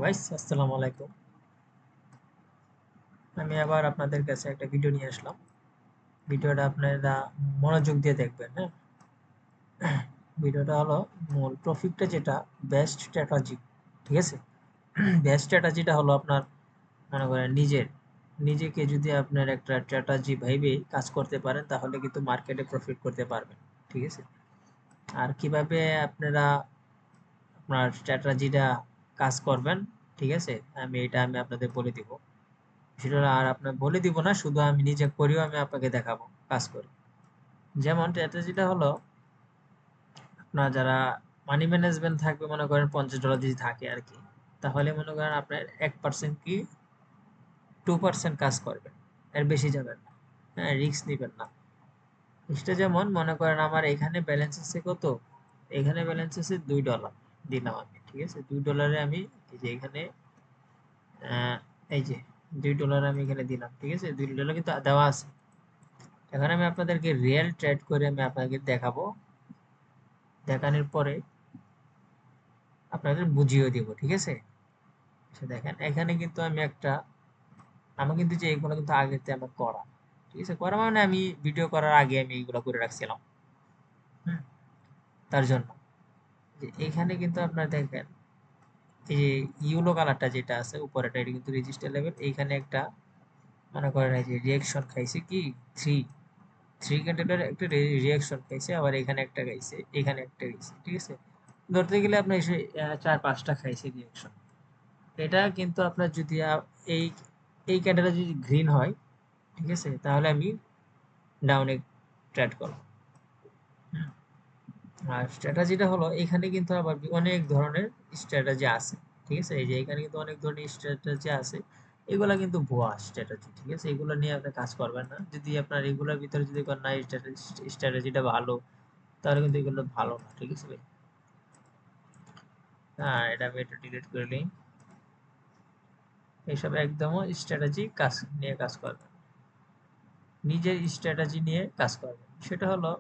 Guys, আসসালামু আলাইকুম। আমি আবার আপনাদের কাছে একটা ভিডিও নিয়ে আসলাম। ভিডিওটা আপনারা মনোযোগ দিয়ে দেখবেন, হ্যাঁ। ভিডিওটা হলো মূল টপিকটা যেটা বেস্ট স্ট্র্যাটেজি, ঠিক আছে। বেস্ট স্ট্র্যাটেজিটা হলো আপনার মনে করেন নিজেকে যদি আপনার একটা স্ট্র্যাটেজি ভাইবে কাজ করতে পারেন তাহলে কিন্তু মার্কেটে প্রফিট করতে পারবেন, ঠিক আছে। আর কিভাবে আপনারা আপনার স্ট্র্যাটেজিটা কাজ করবেন, ঠিক আছে, আমি আপনাদের বলে দিব। সেটা আর আপনার বলে দিব না, শুধু আমি নিজে করিও আমি আপনাকে দেখাবো কাজ করে। যেমন স্ট্র্যাটেজিটা হলো আপনার যারা মানি ম্যানেজমেন্ট থাকবে, মনে করেন $50 যদি থাকে আর কি, তাহলে মনে করেন আপনার 1% কি 2% কাজ করবেন, এর বেশি যাবেন না। হ্যাঁ, রিস্ক নেবেন না। এটা যেমন মনে করেন আমার এখানে ব্যালেন্স আছে কত, এখানে ব্যালেন্স আছে $2 দিলাম আমি, ঠিক আছে। $2 আমি এই যে এখানে এই যে $2 আমি এখানে দিলাম, ঠিক আছে। $2 কিন্তু দেওয়া আছে। এখন আমি আপনাদেরকে রিয়েল ট্রেড করে আমি আপনাকে দেখাবো, দেখানোর পরে আপনাদের বুঝিয়ে দিব, ঠিক আছে। আচ্ছা দেখেন, এখানে কিন্তু আমি একটা আমার কিন্তু যে এগুলো কিন্তু আগেতে আমার করা, ঠিক আছে। করা মানে আমি ভিডিও করার আগে আমি এইগুলো করে রাখছিলাম। হুম, তার জন্য যে এখানে কিন্তু আপনার দেখেন এই যে ইউলো কালারটা যেটা আছে উপরেটা, এটা কিন্তু রেজিস্টার লেভেল। এইখানে একটা মনে করেন এই যে রিয়াকশন খাইছে কি থ্রি থ্রি ক্যান্ডেলের একটা রিয়াকশন খাইছে, আবার এখানে একটা খাইছে, এখানে একটা খাইছে, ঠিক আছে। ধরতে গেলে আপনার এসে 4-5টা খাইছে রিয়াকশন। এটা কিন্তু আপনার যদি এই এই ক্যান্ডেলটা যদি গ্রিন হয়, ঠিক আছে, তাহলে আমি ডাউনে ট্রেড করব। হুম। আর স্ট্র্যাটেজিটা হলো এখানে কিন্তু আবার অনেক ধরনের স্ট্র্যাটেজি আছে, ঠিক আছে। এই যে এখানে কিন্তু অনেক ধরনের স্ট্র্যাটেজি আছে। এগুলা কিন্তু ভুয়া স্ট্র্যাটেজি, ঠিক আছে। এগুলো নিয়ে আপনি কাজ করবেন না। যদি আপনার এগুলোর ভিতরে যদি কোন না স্ট্র্যাটেজিটা ভালো, তাহলে কিন্তু এগুলো ভালো না, ঠিক আছে ভাই। হ্যাঁ, এটা আমি একটু ডিলিট করে নিই। এইসব একদমও স্ট্র্যাটেজি কাজ নিয়ে কাজ করবেন, নিজের স্ট্র্যাটেজি নিয়ে কাজ করবেন। সেটা হলো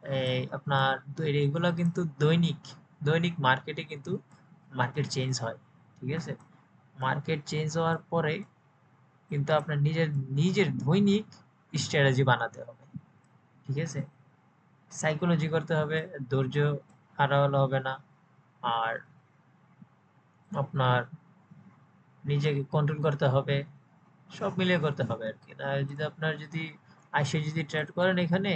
এই আপনার এগুলো কিন্তু দৈনিক দৈনিক মার্কেটে কিন্তু মার্কেট চেঞ্জ হয়, ঠিক আছে। মার্কেট চেঞ্জ হওয়ার পরে কিন্তু আপনার নিজের নিজের দৈনিক স্ট্র্যাটেজি বানাতে হবে, ঠিক আছে। সাইকোলজি করতে হবে, ধৈর্য হারালে হবে না। আর আপনার নিজেকে কন্ট্রোল করতে হবে, সব মিলিয়ে করতে হবে আর কি। না যদি আপনার যদি আইসে যদি ট্রেড করেন এখানে,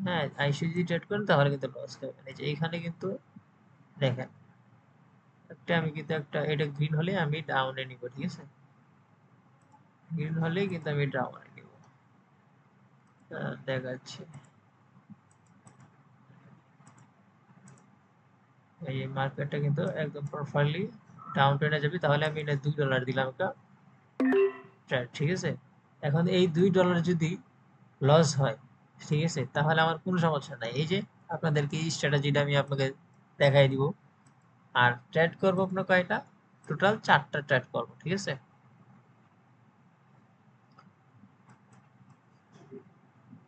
হ্যাঁ, আইসে যদি ট্রেড করেন তাহলে কিন্তু লস খাবেন। এই যে এখানে কিন্তু দেখেন একটা আমি কিন্তু একটা এটা গ্রিন হলে আমি ডাউনে নিব, ঠিক আছে। গ্রিন হলেই কিন্তু আমি ডাউনে নিব। দেখাচ্ছি, এই মার্কেটটা কিন্তু একদম প্রপারলি ডাউন ট্রেনে যাবে। তাহলে আমি এটা $2 দিলাম একটা ট্রেড, ঠিক আছে। এখন এই $2 যদি লস হয়, ঠিক আছে, তাহলে আমার কোনো সমস্যা নাই। এই যে আপনাদেরকে এই স্ট্র্যাটেজিটা আমি আপনাকে দেখাই দিব। আর ট্রেড করবো আপনার কয়টা, টোটাল 4টা ট্রেড করবো, ঠিক আছে।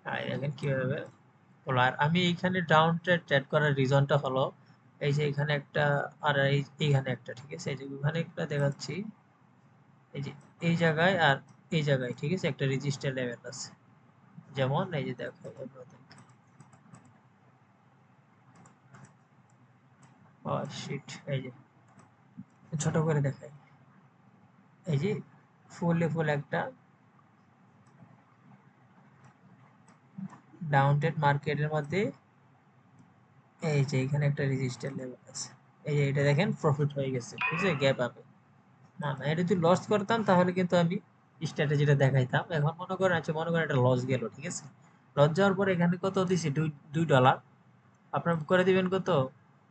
আর দেখেন কিভাবে হলো। আর আমি এইখানে ডাউন ট্রেড ট্রেড করার রিজনটা হলো এই যে এখানে একটা, আর এইখানে একটা, ঠিক আছে। এই যে ওখানে একটা দেখাচ্ছি, এই যে এই জায়গায় আর এই জায়গায়, ঠিক আছে, একটা রেজিস্টার লেভেল আছে। যেমন এই যে দেখো শিট, এই যে ছোট করে দেখাই, এই যে ফুল একটা ডাউন ট্রেড মার্কেটের মধ্যে, এই যে এখানে একটা রেজিস্টার লেভেল আছে। এই যে এটা দেখেন প্রফিট হয়ে গেছে, ঠিক আছে, গ্যাপ আপে। না না, এটা যদি লস করতাম তাহলে কিন্তু আমি স্ট্র্যাটেজিটা দেখাইতাম। এখন মনে করেন, আচ্ছা মনে করেন এটা লস গেল, ঠিক আছে। লস যাওয়ার পরে এখানে কত দিছি, $2। আপনার করে দিবেন কত,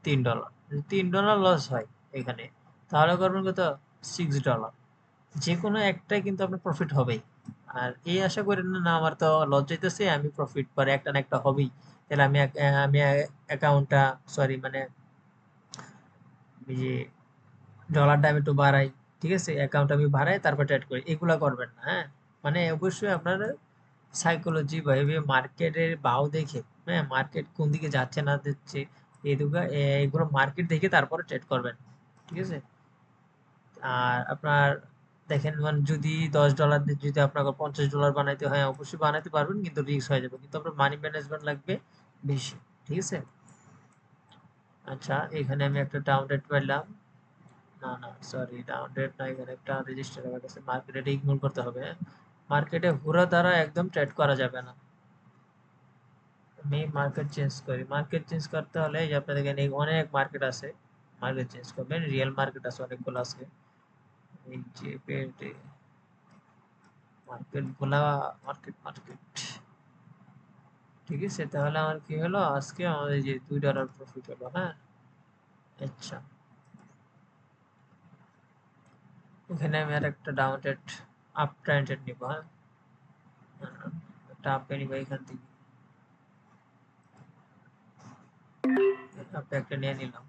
$3। যদি $3 লস হয় এখানে, তাহলে করবেন কত, $6। যে কোনো একটাই কিন্তু আপনার প্রফিট হবেই। আর এই আশা করেন না, না আমার তো লস যাইতেছে আমি প্রফিট পরে একটা না একটা হবেই, তাহলে আমি অ্যাকাউন্টটা, সরি মানে এই যে ডলারটা আমি একটু বাড়াই, ঠিক আছে, অ্যাকাউন্ট আমি বাড়াই তারপর ট্রেড করি, এগুলা করবেন না, হ্যাঁ। মানে অবশ্যই আপনার সাইকোলজি ভাবে মার্কেটের ভাও দেখে, হ্যাঁ, মার্কেট কোন দিকে যাচ্ছে না যাচ্ছে, এগুলো মার্কেট দেখে তারপরে ট্রেড করবেন, ঠিক আছে। আর আপনার দেখেন মানে যদি $10 দিয়ে যদি আপনাকে $50 বানাইতে হয় অবশ্যই বানাইতে পারবেন, কিন্তু রিস্ক হয়ে যাবে, কিন্তু আপনার মানি ম্যানেজমেন্ট লাগবে বেশি। ঠিক আছে। আচ্ছা এখানে আমি একটা ডাউনলোড পেলাম, না না সরি ডাউনলোড না, এখানে একটা রেজিস্টার হয়ে গেছে, মার্কেটে ইগনোর করতে হবে। মার্কেটে হুড়া দ্বারা একদম ট্রেড করা যাবে না। আমি মার্কেট চেঞ্জ করি, মার্কেট চেঞ্জ করতে হলে এই যে আপনাদের এখানে অনেক মার্কেট আছে, মার্কেট চেঞ্জ করবেন, রিয়েল মার্কেট আছে অনেকগুলো আছে, এই যে মার্কেট গুলা, মার্কেট মার্কেট। ঠিক আছে, তাহলে আমার কি হলো আজকে আমাদের যে $2 প্রফিট হলো। হ্যাঁ আচ্ছা, এখানে আমি আর একটা ডাউনটেড আপ ট্রেন্ডেড নিব। হ্যাঁ একটা আপে নিব এখান থেকে, আপে একটা নিয়ে নিলাম,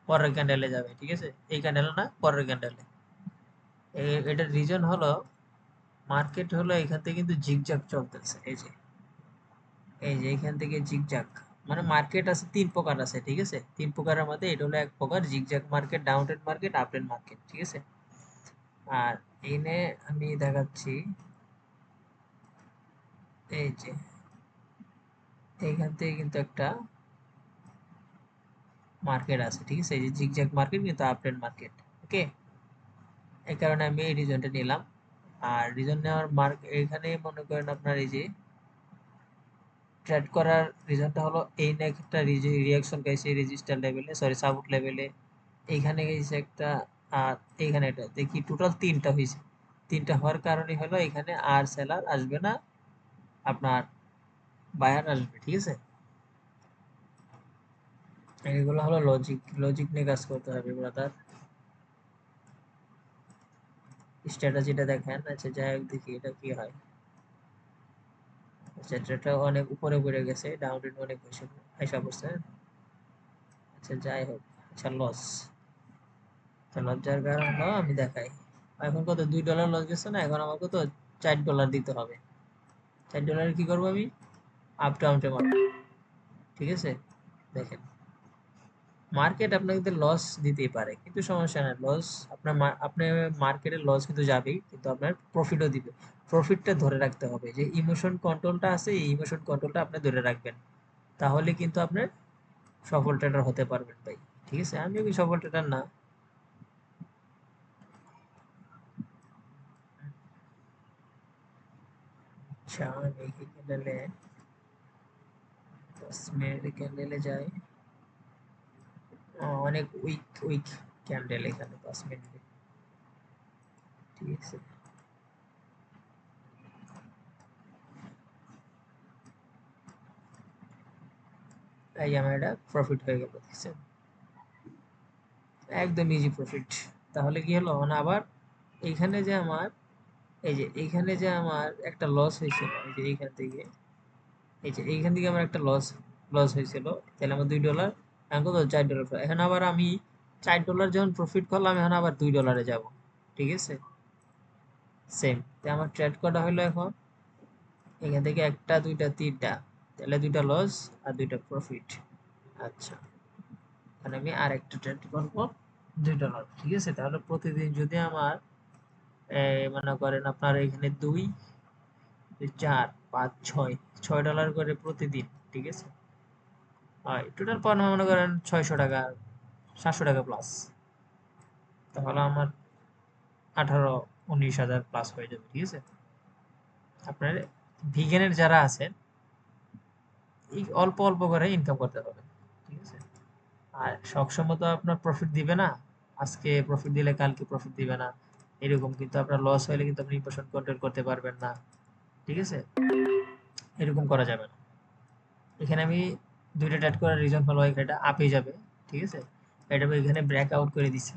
পরের ক্যান্ডেলে যাবে। ঠিক আছে, এই ক্যান্ডেলে না, পরের ক্যান্ডেলে। এটার রিজন হলো মার্কেট হলো এখান থেকে কিন্তু জিগজ্যাগ চলতেছে, এই যে এখান থেকে জিগজ্যাগ, মানে মার্কেট আছে তিন প্রকার আছে। ঠিক আছে, তিন প্রকারের মধ্যে এটা হলো এক প্রকার zigzag market, down trend market, up trend market. ঠিক আছে, আর এনে আমি দেখাচ্ছি, এই যে এইখান থেকে কিন্তু একটা মার্কেট আছে। ঠিক আছে, এই যে জিগজ্যাগ মার্কেট কিন্তু আপ ট্রেন্ড মার্কেট। ওকে, এই কারণে আমি এই রিজনটা নিলাম। আর রিজন নেওয়ার এখানে মনে করেন আপনার এই যে ট্রেড করার রিজনটা হলো এই না একটা রিয়াকশন গাইছে রেজিস্টার লেভেলে, সরি সাপোর্ট লেভেলে, এইখানে গেছে একটা, আর এইখানে এটা দেখি টোটাল তিনটা হয়েছে। তিনটা হওয়ার কারণে হলো এখানে আর সেলার আসবে না, আপনার বায়ার আসবে। ঠিক আছে, এগুলো হলো লজিক, লজিক নিয়ে কাজ করতে হবে ব্রাদার। স্ট্র্যাটেজিটা দেখেন। আচ্ছা যাই হোক, দেখি এটা কি হয়। আচ্ছা এটা অনেক উপরে পড়ে গেছে, ডাউন রেট অনেক বেশি আশা করছে। আচ্ছা যাই হোক, আচ্ছা লস, তো লজ্জার কারণ হলো আমি দেখাই, এখন কত $2 লস গেছে না, এখন আমার কত $4 দিতে হবে। $4 কি করবো আমি, আপ ডাউনটে মারবো। ঠিক আছে, দেখেন মার্কেট আপনাকে লস দিতেই পারে, কিন্তু সমস্যা নাই, লস আপনার আপনি মার্কেটের লস কিন্তু যাবেই, কিন্তু আপনার প্রফিটও দিবে। প্রফিটটা ধরে রাখতে হবে, যে ইমোশন কন্ট্রোলটা আছে এই ইমোশন কন্ট্রোলটা আপনি ধরে রাখবেন, তাহলে কিন্তু আপনার সফল ট্রেডার হতে পারবেন ভাই। ঠিক আছে, আমি কি সফল ট্রেডার না। আচ্ছা আমি কি ক্যান্ডেলে 10 মিনিট ক্যান্ডেলে যাই, অনেক উইক উইক ক্যান্ডেল এখানে 5 মিনিটে। ঠিক আছে, এই আমার এটা প্রফিট হয়ে গেল, দেখছেন, একদম ইজি প্রফিট। তাহলে কি হলো মানে আবার এইখানে যে আমার, এই যে এইখানে যে আমার একটা লস হয়েছিল, এই যে এইখান থেকে, এই যে এইখান থেকে আমার একটা লস লস হয়েছিল, তাহলে আমার $2, এখন কত $4। এখন আবার আমি $4 যখন প্রফিট করলাম, এখন আবার $2 যাব। ঠিক আছে, সেম, তো আমার ট্রেড করা হলো এখন এখান থেকে একটা দুইটা তিনটা, তাহলে দুইটা লস আর দুইটা প্রফিট। আচ্ছা, তাহলে আমি আরেকটা ট্রেড করবো $2। ঠিক আছে, তাহলে প্রতিদিন যদি আমার মনে করেন আপনার এখানে 2 4 5 6 $6 করে প্রতিদিন। ঠিক আছে, হয় টোটাল পার মনে করেন $600, $700 প্লাস, তাহলে আমার 18-19 হাজার প্লাস হয়ে যাবে। ঠিক আছে, আপনার ভিগেনের যারা আছেন এই অল্প অল্প করে ইনকাম করতে হবে। ঠিক আছে, আর সবসময় তো আপনার প্রফিট দিবে না, আজকে প্রফিট দিলে কালকে প্রফিট দিবে না, এরকম কিন্তু আপনার লস হলে কিন্তু আপনি ইমোশন কন্ট্রোল করতে পারবেন না। ঠিক আছে, এরকম করা যাবে না। এখানে আমি দুইটা ট্রেড করার রিজন হলো এটা আপে যাবে। ঠিক আছে, এটা আমি এখানে ব্রেক আউট করে দিছি,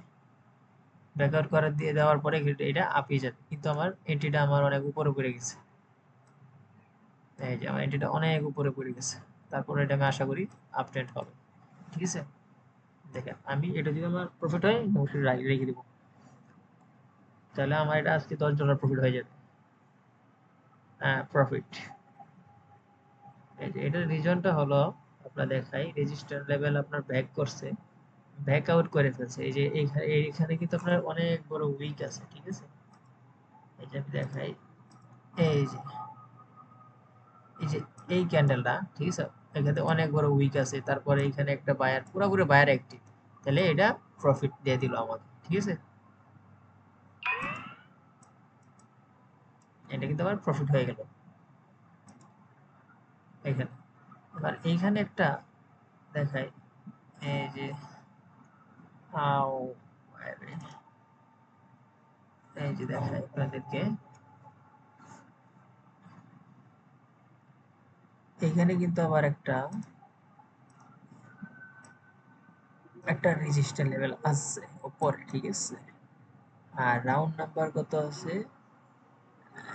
ব্রেক আউট করে দিয়ে দেওয়ার পরে এটা আপে যাবে, কিন্তু আমার এন্ট্রিটা আমার অনেক উপরে পড়ে গেছে, এই যে আমার এন্ট্রিটা অনেক উপরে পড়ে গেছে, তারপরে এটা আমি আশা করি আপ ট্রেন্ড হবে। ঠিক আছে, দেখেন আমি এটা যদি আমার প্রফিট হয় অবশ্যই রেখে দিব, তাহলে আমার এটা আজকে $10 প্রফিট হয়ে যাবে। হ্যাঁ প্রফিট, এই যে এটার রিজনটা হলো আপনার দেখাই, রেজিস্ট্যান্স লেভেল আপনার ব্যাক করছে, ব্যাকআউট করে ফেলছে। এই যে এইখানে কিন্তু আপনার অনেক বড় উইক আছে, ঠিক আছে? এই যে আমি দেখাই, এই যে এই যে এই ক্যান্ডেলটা, ঠিক আছে, এখানে অনেক বড় উইক আছে, তারপরে এখানে একটা বায়ার, পুরোপুরি বায়ার অ্যাক্টিভ, তাহলে এটা প্রফিট দিয়ে দিল আমাকে, ঠিক আছে? এটা কিন্তু আমার প্রফিট হয়ে গেল এখানে। এবার এইখানে একটা দেখাই, এই যে হাউ, এই যে দেখাই আপনাদেরকে, এখানে কিন্তু আবার একটা একটা রেজিস্টার লেভেল আছে উপরে, ঠিক আছে? আর রাউন্ড নাম্বার কত আছে?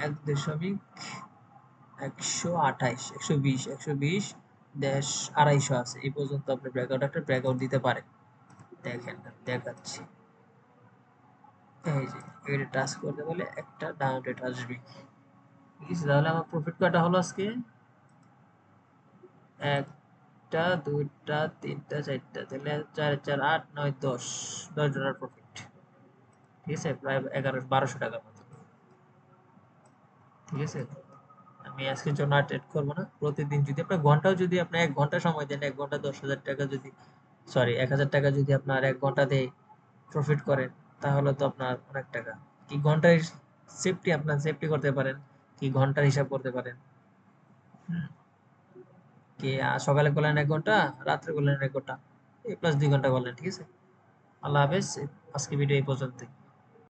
1.128, 120 ড্যাশ 250 আছে। এই পর্যন্ত আপনি ব্রেকআউট দিতে পারেন। দেখেন, দেখাচ্ছি। এই যে এটা টাচ করতে বলে একটা ডাউন রেট আসবে, ঠিক আছে? তাহলে আমার প্রফিট কয়টা হলো আজকে? একটা, দুইটা, তিনটা, চারটা, তাহলে 4 4 8 9 10, $10 প্রফিট, ঠিক আছে? প্রায় 1100-1200 টাকার মতো, ঠিক আছে? আমি আজকের জন্য আর ট্রেড করবো না। প্রতিদিন যদি আপনার ঘন্টাও, যদি আপনি 1 ঘন্টা সময় দেন, 1 ঘন্টা 10,000 টাকা যদি, সরি 1000 টাকা যদি আপনার 1 ঘন্টাতে প্রফিট করেন, তাহলে তো আপনার অনেক টাকা। কি ঘন্টার সেফটি, আপনার সেফটি করতে পারেন, কি ঘন্টার হিসাব করতে পারেন। হুম, কি সকালে করলেন 1 ঘন্টা, রাত্রে করলেন 1 ঘন্টা, এই প্লাস 2 ঘন্টা করলেন, ঠিক আছে? আল্লাহ হাফেজ। আজকে ভিডিও এই পর্যন্তই।